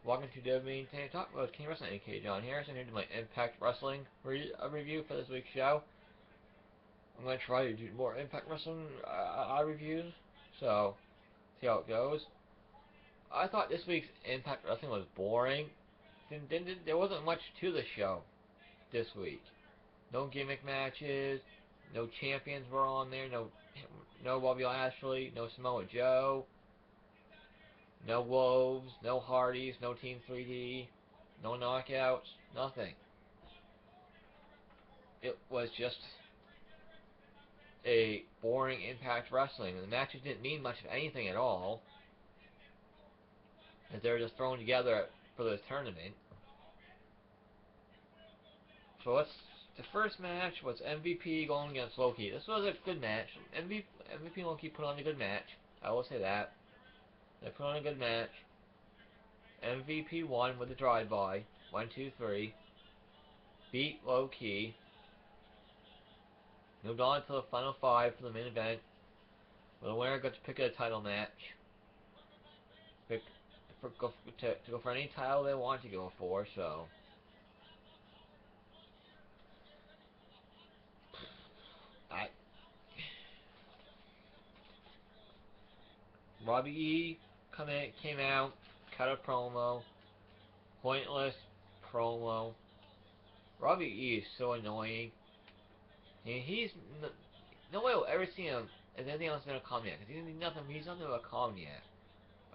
Welcome to WWE TNA Talk with King Wrestling, aka John Harrison, here to my Impact Wrestling review for this week's show. I'm going to try to do more Impact Wrestling reviews, so see how it goes. I thought this week's Impact Wrestling was boring. There wasn't much to the show this week. No gimmick matches, no champions were on there, no Bobby Lashley, no Samoa Joe. No Wolves, no Hardys, no Team 3D, no knockouts, nothing. It was just a boring Impact Wrestling. The matches didn't mean much of anything at all, as they were just thrown together for this tournament. So the first match was MVP going against Loki. This was a good match. MVP and Loki put on a good match. I will say that. They put on a good match. MVP won with a drive-by. 1, 2, 3. Beat Low-Key. Moved on to the final 5 for the main event. Where the winner got to pick a title match. To go for any title they want to go for, so. Robbie E came out, cut a promo. Pointless promo. Robbie E is so annoying. And nobody will ever see him as anything else than a comedy act. Because he's nothing but a comedy act.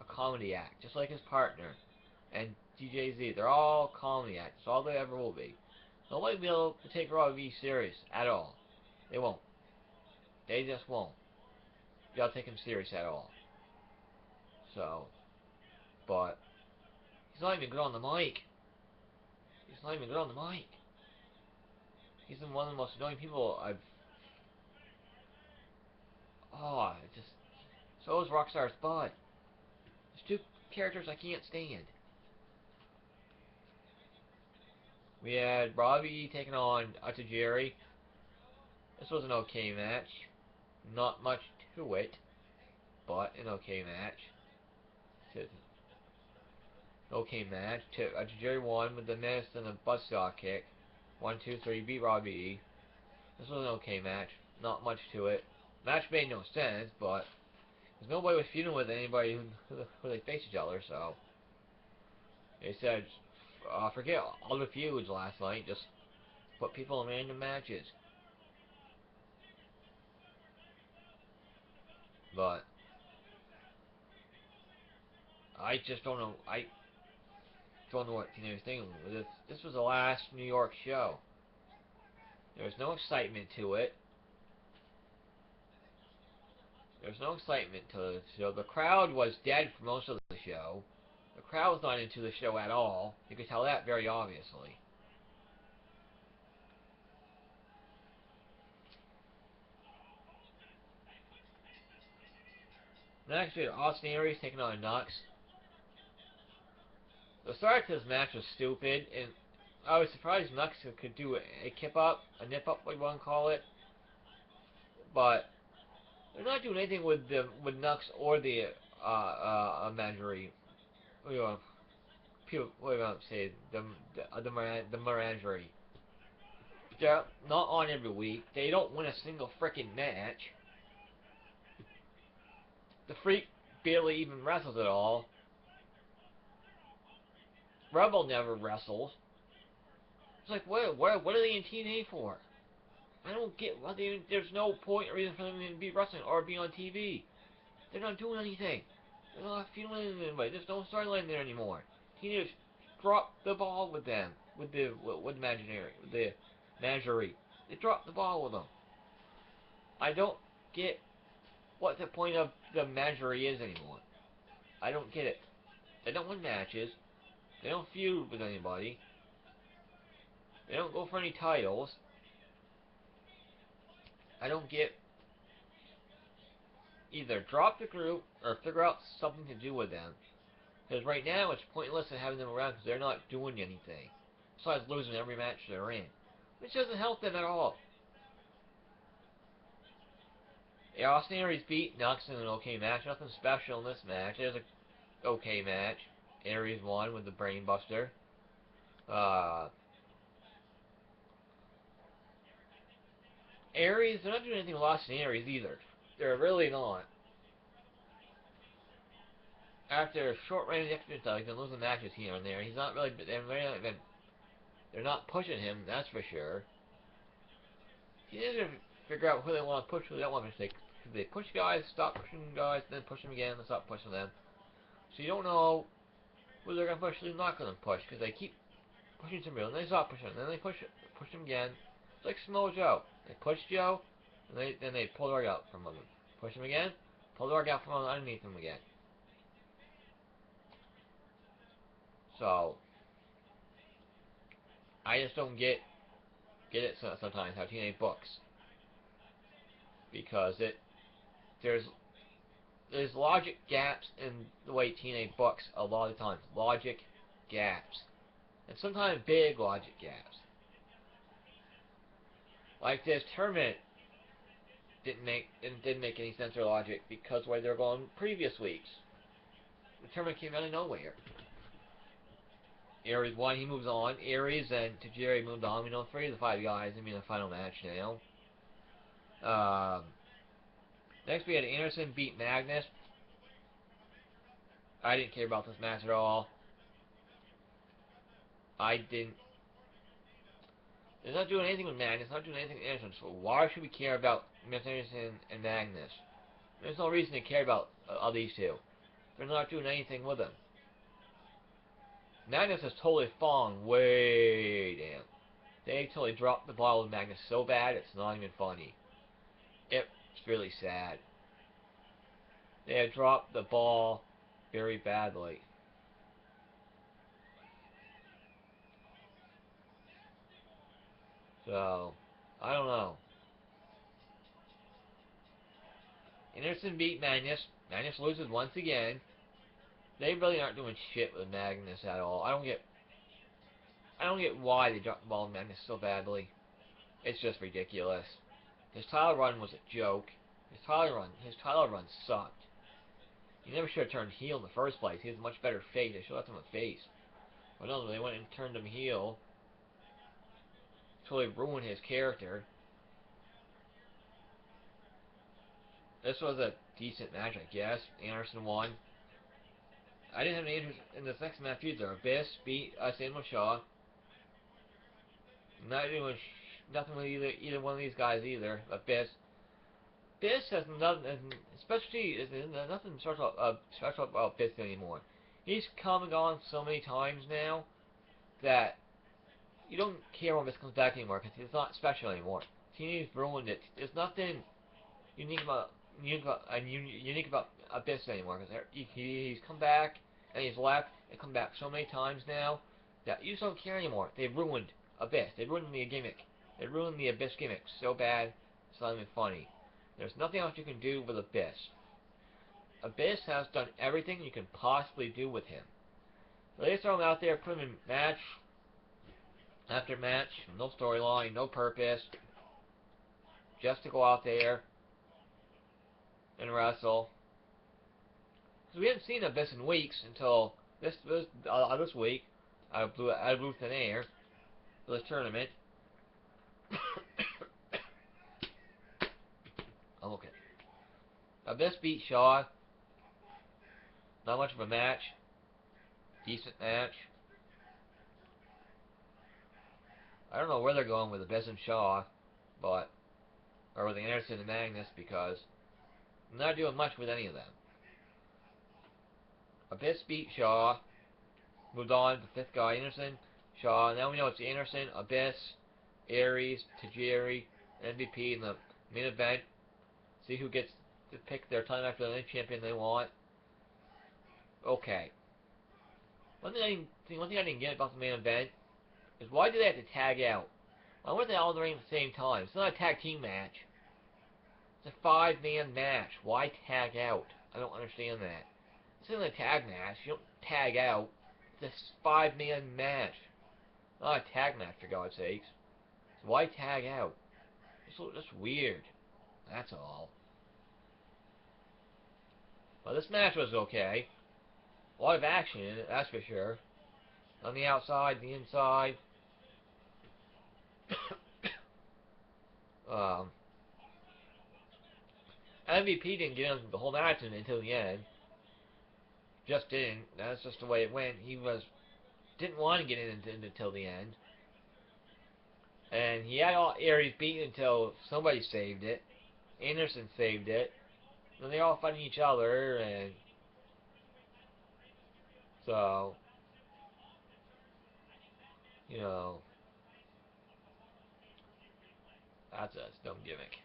A comedy act. Just like his partner. And DJZ. They're all comedy acts. That's all they ever will be. Nobody will be able to take Robbie E serious at all. They won't. They just won't. You gotta take him serious at all. So. But. He's not even good on the mic. He's not even good on the mic. He's been one of the most annoying people I've... just... So is Rockstar Spud. There's two characters I can't stand. We had Robbie taking on Tajiri. This was an okay match. Not much to it, but an okay match. Tajiri won with the miss and a buzzsaw kick. 1, 2, 3, beat Robbie E. This was an okay match. Not much to it. Match made no sense, but because nobody was feuding with anybody who they faced each other, so they said, forget all the feuds last night, just put people in random matches. But I just don't know. I don't know what TNA was thinking. This was the last New York show. There was no excitement to it. There's no excitement to the show. The crowd was dead for most of the show. The crowd was not into the show at all. You could tell that very obviously. Next, we had Austin Aries taking on Nux. The start to this match was stupid, and I was surprised Nux could do a nip up, what you want to call it. But they're not doing anything with Nux or the Menagerie. What do you want to say? The Menagerie. They're not on every week. They don't win a single freaking match. The Freak barely even wrestles at all. Rebel never wrestles. It's like, what are they in TNA for? I don't get what there's no point or reason for them to be wrestling or be on TV. They're not doing anything. They're not feeling anybody. There's no storyline there anymore. TNA just dropped the ball with them, with the Menagerie. They dropped the ball with them. I don't get what the point of the Menagerie is anymore. I don't get it. They don't win matches. They don't feud with anybody. They don't go for any titles. I don't get... Either drop the group or figure out something to do with them. Because right now it's pointless in having them around because they're not doing anything. Besides losing every match they're in. Which doesn't help them at all. Austin Aries beat Nux in an okay match. Nothing special in this match. It was an okay match. Aries won with the Brain Buster. Uh, Aries, they're not doing anything with Austin Aries either. They're really not. After a short reign of the X-Men title, he's been losing matches here and there. He's not really, they're not pushing him, that's for sure. You need to figure out who they want to push, who they don't want to push. They push guys, stop pushing guys, then push them again, and stop pushing them. So you don't know who they're going to push, who they're not going to push, because they keep pushing somebody, and they stop pushing them, then they push them again. It's like Samoa Joe. They push Joe, and then they pull the rug out from him. Push him again, pull the rug out from underneath him again. So I just don't get it sometimes how TNA books, because there's logic gaps in the way TNA books a lot of times. Logic gaps, and sometimes big logic gaps. Like this tournament didn't make any sense or logic because of the way they were going previous weeks. The tournament came out of nowhere. Aries won, he moves on. Aries and Tajiri moved on. We know 3 of the 5 guys in the final match now. Next we had Anderson beat Magnus. I didn't care about this match at all. I didn't. They're not doing anything with Magnus, not doing anything with Anderson, so why should we care about Anderson and Magnus? There's no reason to care about these two. They're not doing anything with them. Magnus has totally fallen way down. They totally dropped the ball with Magnus so bad, it's not even funny. It's really sad. They have dropped the ball very badly. So, I don't know. Anderson beat Magnus. Magnus loses once again. They really aren't doing shit with Magnus at all. I don't get why they dropped the ball with Magnus so badly. It's just ridiculous. His title run was a joke. His title run sucked. He never should have turned heel in the first place. He has a much better face. They should have left him a face. But no, they went and turned him heel. Totally ruined his character. This was a decent match, I guess. Anderson won. I didn't have any interest in this next match either. Abyss beat Samuel Shaw. Not doing nothing with either one of these guys either. Abyss has nothing, especially nothing special about Abyss anymore. He's come and gone so many times now that you don't care when this comes back anymore because it's not special anymore. TNA's ruined it. There's nothing unique about Abyss anymore because he's come back and he's left and come back so many times now that you just don't care anymore. They've ruined Abyss. They ruined the gimmick. They ruined the Abyss gimmick so bad it's not even funny. There's nothing else you can do with Abyss. Abyss has done everything you can possibly do with him. So they throw him out there, put him in match after match, no storyline, no purpose, just to go out there and wrestle. Because we haven't seen Abyss in weeks until this week. I blew thin air for this tournament. Okay. Abyss beat Shaw. Not much of a match. Decent match. I don't know where they're going with Abyss and Shaw, or with Anderson and Magnus, because I'm not doing much with any of them. Abyss beat Shaw. Moved on to the 5th guy, Anderson, Shaw. Now we know it's Anderson, Abyss, Aries, Tajiri, MVP in the main event. See who gets to pick their time after the champion they want. Okay. One thing I didn't get about the main event is why do they have to tag out? Why weren't they all in the ring at the same time? It's not a tag team match. It's a 5-man match. Why tag out? I don't understand that. This isn't a tag match. You don't tag out. It's a 5-man match. Not a tag match, for God's sakes. So why tag out? It's just weird. That's all. Well, this match was okay. A lot of action in it, that's for sure. On the outside, the inside. um, MVP didn't get him the whole match until the end. Just didn't. That's just the way it went. He didn't want to get in until the end. And he had all Aries beaten until somebody saved it. Anderson saved it. And they're all fighting each other, and so, you know, that's a dumb gimmick.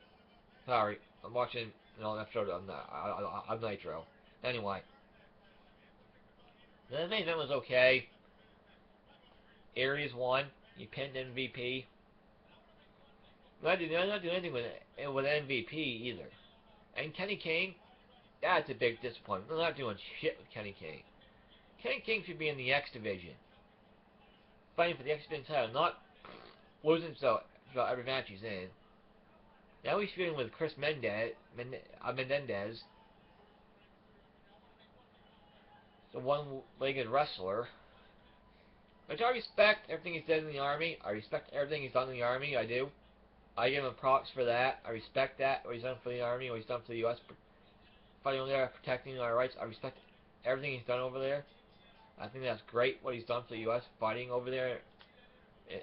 Sorry, I'm watching an episode of Nitro. Anyway, the main event was okay. Aries won. He pinned MVP. They're not doing anything with MVP either. And Kenny King, that's a big disappointment. They're not doing shit with Kenny King. Kenny King should be in the X division, fighting for the X Division title, not losing so every match he's in. Now he's feuding with Chris Mendez, the one-legged wrestler. Which I respect everything he's done in the Army. I respect everything he's done in the Army. I do. I give him props for that. I respect that. What he's done for the Army, what he's done for the U.S. fighting over there, protecting our rights. I respect everything he's done over there. I think that's great what he's done for the U.S. fighting over there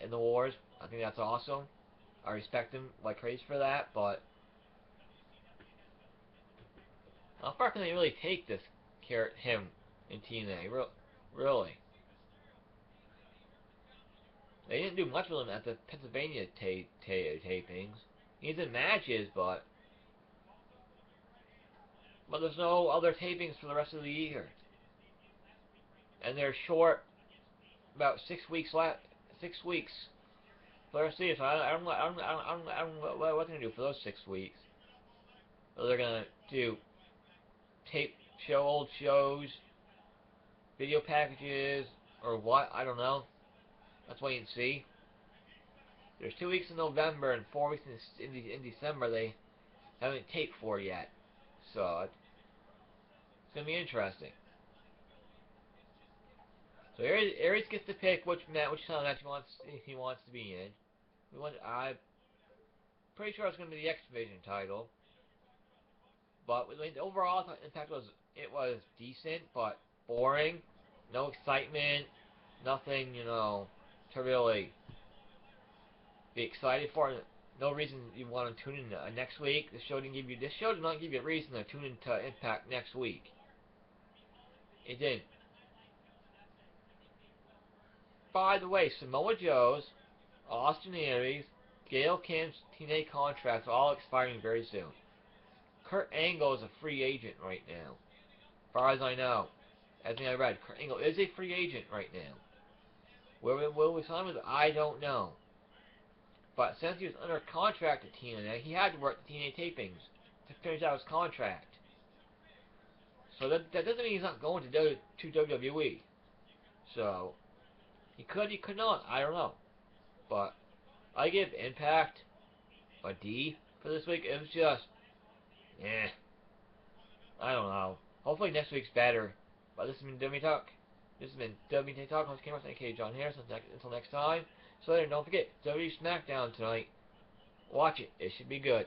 in the wars. I think that's awesome. I respect him like crazy for that, but how far can they really take this him in TNA? Really? They didn't do much with him at the Pennsylvania tapings. He's in matches, but there's no other tapings for the rest of the year, and they're short about 6 weeks left. 6 weeks for the rest of the year. So I don't know what they're gonna do for those 6 weeks. Whether they're gonna do old shows, video packages, or what? I don't know. Let's wait and see. There's 2 weeks in November and 4 weeks in December they haven't taped for yet. So it's gonna be interesting. So Aries gets to pick which title match he wants to be in. I'm pretty sure it's gonna be the X Division title. But the overall impact was decent, but boring. No excitement. Nothing, to really be excited for. No reason you want to tune in next week. This show did not give you a reason to tune into Impact next week. It didn't. By the way, Samoa Joe's, Austin Aries, Gail Kim's TNA contracts are all expiring very soon. Kurt Angle is a free agent right now. As far as I know. As I read, Kurt Angle is a free agent right now. Where will we sign with? I don't know. But since he was under contract at TNA, he had to work the TNA tapings to finish out his contract. So that doesn't mean he's not going to WWE. So he could not. I don't know. But I give Impact a D for this week. It was just, I don't know. Hopefully next week's better. But this has been WWE Talk. This has been WWE Talk. Host Cameron, aka John Harrison. Until next time. So later, don't forget, WWE SmackDown tonight. Watch it. It should be good.